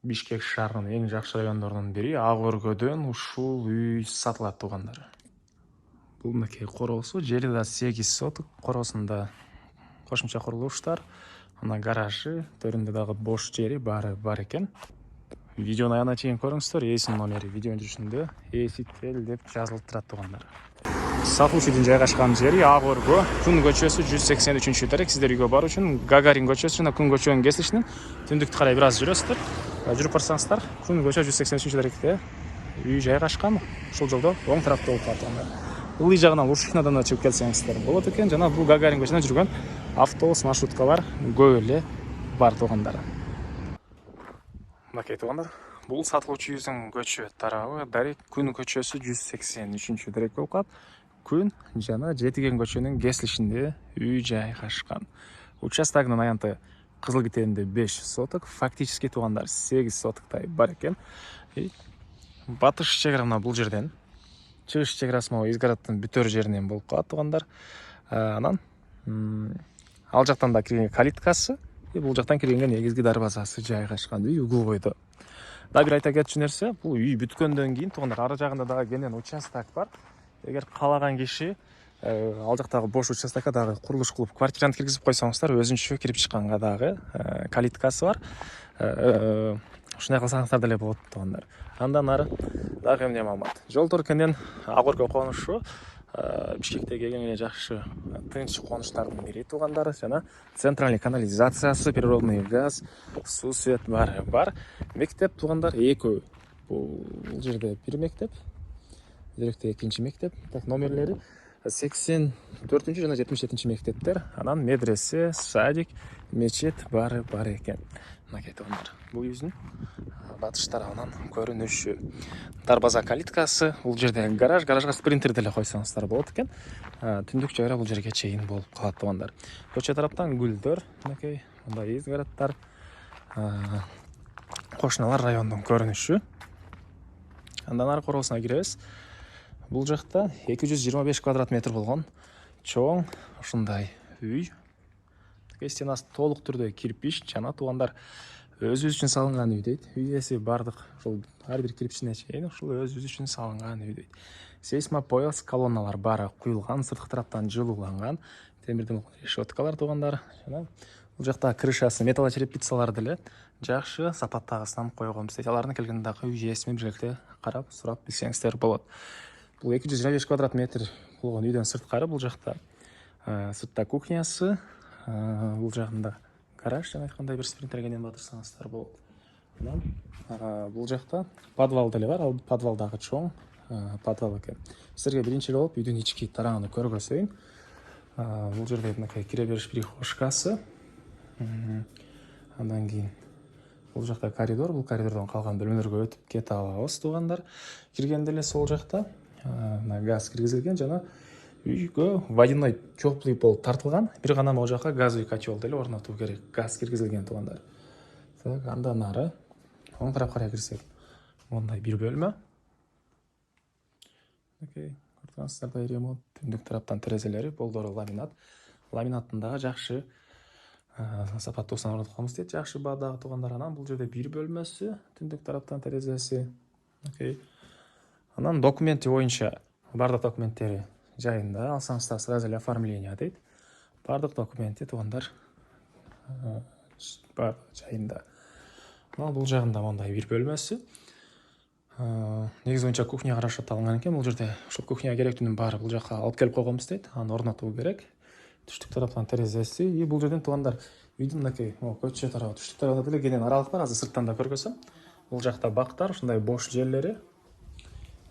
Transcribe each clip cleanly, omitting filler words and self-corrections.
Бишкек шаарынын эң жакшы райондорунун бири Ак Өргөдөн ушул үй сатылат туугандар. Бул мынакей короосу, жери да 8 соток, короосунда кошумча курулуштар, ана гаражы, төрүндө дагы бош жери баары бар экен. Видеону аягына чейин көрүңүздөр, ээсинин номери видеонун жүрүшүндө Эсител деп жазылып турат туугандар. Сатуучунун жайгашкан жери Ак Өргө, Күн көчөсү 183 терек. Сиздер үйгө баруу үчүн Гагарин көчөсү жана Күн көчөнүн кесилишинин түндүктү карай бир аз жүрөсүздөр. Жүрүп барсаңыздар, Күн көчө 183 теректе үй жайгашкан. Ушул жолдо оң тарапта болуп калат. Ылдый жагынан Лушихнадан чыгып келсеңиздер болот экен. Жана бул Гагарин көчөсүнөн жүргөн автобус, маршруткалар көп эле бар туугандар. Мынакей туугандар, бул сатылуучу үйдүн көчө тарабы Дарек Күн көчөсү 183 терек болуп калат. Күн жана Жетиген көчөнүн кесилишинде үй жайгашкан. Участогунун аянты кызыл китебинде 5 соток, фактически туугандар 8 сотоктай бар экен. Батыш чек бул жерден, чыгыш чек изгороддун бүтөр жеринен болуп калат туугандар. Анан ал жактан да кирген калиткасы, бул жактан киргенге негизги дарбазасы жайгашкан үй угловойдо. Дагы бир айта кетчү нерсе, бул үй бүткөндөн кийин туугандар ары жагында дагы кенен участок бар. Эгер каалаган киши ал жактагы бош участокко дагы курулуш кылып квартираны киргизип койсоңуздар, өзүнчө кирип чыкканга дагы калиткасы бар. Ушундай кылсаңыздар деле болот туугандар. Андан ары дагы эмне маалымат. Жолдор кенен Ак Өргө конушу Бишкектеги эң эле жакшы тынч конуштардын бири туугандар. Жана центральный канализациясы, природный газ, суу свет бар. Мектеп туугандар экөө. Бул жерде бир мектеп, Деректе экинчи мектеп, номерлери 84 жана 77 мектептер, анан медресе, садик, мечет баары бар экен. Мынакей туугандар, бул үйдүн батыш тарабынан көрүнүшү. Дарбаза калиткасы, бул жерде гаражга спринтер деле койсоңуздар болот экен. Түндүк жайра бул жерге чейин болуп калат туугандар. Көчө тараптан гүлдөр, мынакей мындай изгороддор, кошуналар райондун көрүнүшү. Андан ары короосуна киребиз. Бул жакта 225 квадрат метр болгон чоң ушундай үй. Стенасы толук түрдө кирпич жана туугандар өзүбүз үчүн салынган үй дейт. Үй ээси бардык ушул ар бир кирпичине чейин ушул өзүбүз үчүн салынган үй дейт. Сейсмопояс колонналар баары куюлган, сырткы тараптан жылууланган темирден решеткалар туугандар. Жана бул жакта крышасы металлочерепицалар деле жакшы сапаттагысынан койгонбуз дейт. Алардын келгенде дагы үй ээсимен биргеликте карап, сурап билсеңиздер болот. Бул 225 квадрат метр болгон үйдөн сырткары бул жакта сыртта кухнясы, бул жагында гараж, жана айткандай бир спринтергенен батырсаңыздар болот. Анан бул жакта подвал деле бар. Ал подвал дагы чоң подвал экен. Сиздерге биринчи эле болуп үйдүн ички тарагын көргөзөйүн. Бул жерде мынакей кире бериш прихожкасы. Андан кийин бул жакта коридор, бул коридордон калган бөлмөлөргө өтүп кете алабыз туугандар. Киргенде эле сол жакта газ киргизилген жана үйгө водяной теплый пол тартылган. Бир гана могу жака газовый котел деле орнотуу керек. Газ киргизилген туугандар. Так, андан ары оң тарапка карай кирсек, мондай бир бөлмө. Окей, көрсөңүздөр ремонт. Түндүк тараптан терезелери, болдору ламинат. Ламинаттын дагы жакшы сапаттуусун орнотконбуз дейт. Жакшы баадагы туугандар. Анан бул жерде бир бөлмөсү, түндүк тараптан терезеси. Окей. Анан документи боюнча бардык документтери жайында, алсаңыздар сразу эле оформление дейт. Бардык документи туугандар бар жайында. Анан бул жагында мондай бир бөлмөсү. Негизи боюнча кухня карашат алынган экен. Бул жерде ушул кухняга керектүүнүн баары бул жака алып келип койгонбуз дейт. Аны орнотуу керек. Түштүк тараптан терезеси. И бул жерден туугандар үйдүн мынакей көчө тарабы, түштүк тарабында деле кенен аралык бар. Азыр сырттан да көргөзөм. Бул жакта бактар, ушундай бош жерлери.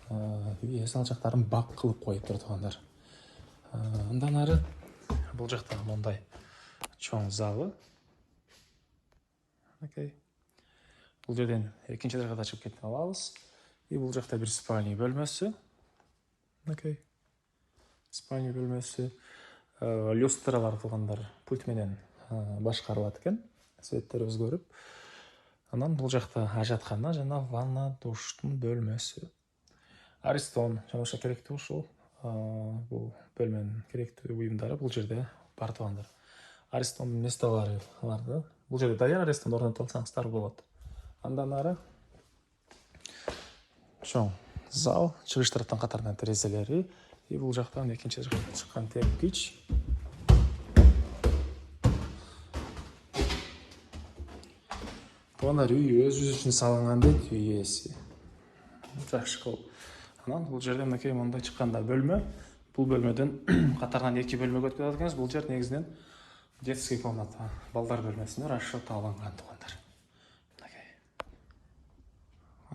Үй ээси ал жактарын бак кылып коюптур туугандар. Андан ары бул жакта мондай чоң залы. Окей. Бул жерден экинчи этажга да чыгып кете алабыз. И бул жакта бир спальный бөлмөсү. Окей. Спальный бөлмөсү. Люстралар туугандар пульт менен башкарылат экен. Светтер өзгөрүп. Анан бул жакта ажаткана жана ванна душтун бөлмөсү. Аристон жана ошо керектүү ушул бул бөлмөнүн керектүү буюмдары бул жерде бар туугандар. Аристондун местолары аларды. Бул жерде даяр Аристон орнотуп алсаңыздар болот. Андан ары чоң зал, чыгыш тараптан катарынан терезелери, бул жактан экинчи жактан чыккан тепкич. Тугандар үй өз үчүн салынган дейт, үй ээси. Жакшы кылып. Анан бул жерде мынакей мындай чыкканда бөлмө. Бул бөлмөдөн катарынан 2 бөлмөгө өтүп жатат экенбиз. Бул жер негизинен детский комната, балдар бөлмөсүнө расчет алынган тугандар. Мынакей.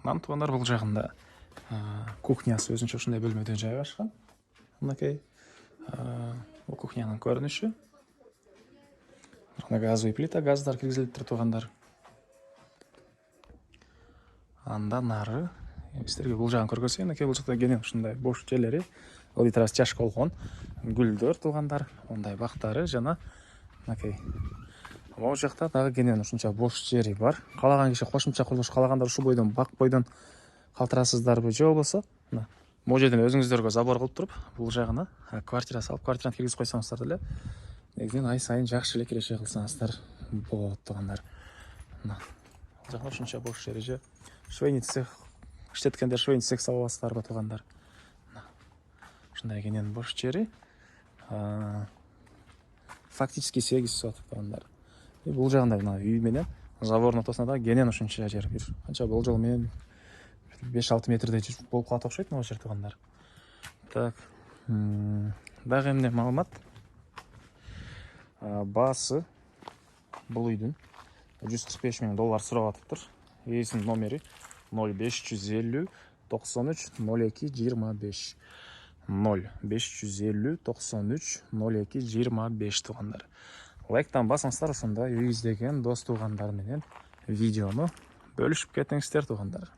Анан тугандар бул жагында кухнясы өзүнчө ушундай бөлмөдө жайгашкан. Мынакей. Бул кухнянын көрүнүшү. Мына газовый плита, газдар киргизилиптир тугандар. Андан ары сиздерге бул жагын көргөзөйүн. Мынакей бул жакта кенен ушундай бош жерлери, ылдый тарас жаш болгон гүлдөр тугандар, мындай бактары жана мынакей. Могу жакта дагы кенен ушунча бош жери бар. Каалаган киши кошумча курулуш каалагандар ушул бойдон, бак бойдон калтырасыздарбы, же болбосо мына могу жерден өзүңүздөргө забор кылып туруп, бул жагына квартира салып, квартираны киргизип койсоңуздар деле негизинен ай сайын жакшы эле киреше кылсаңыздар болот тугандар. Мына бул жакта ушунча бош жери же швейный цех иштеткендер, швейный цех салып аласыздарбы тугандар. Ушундай кенен бош жери. Фактически 8 соток тугандар. Бул жагында мына үй менен забордун ортосуна да кенен ушунча жер бир канча болжол менен 5-6 метрдей болуп калат окшойт могу жер тугандар. Так. Дагы эмне маалымат? Баасы бул үйдүн $145,000 сурап атыптыр. Ээсинин номери 0550 93 02 25. 0550 93 02 25 тугандар. Лайктан басыңыздар, ошондой үй издеген дос тугандар менен видеону бөлүшүп кетиңиздер тугандар.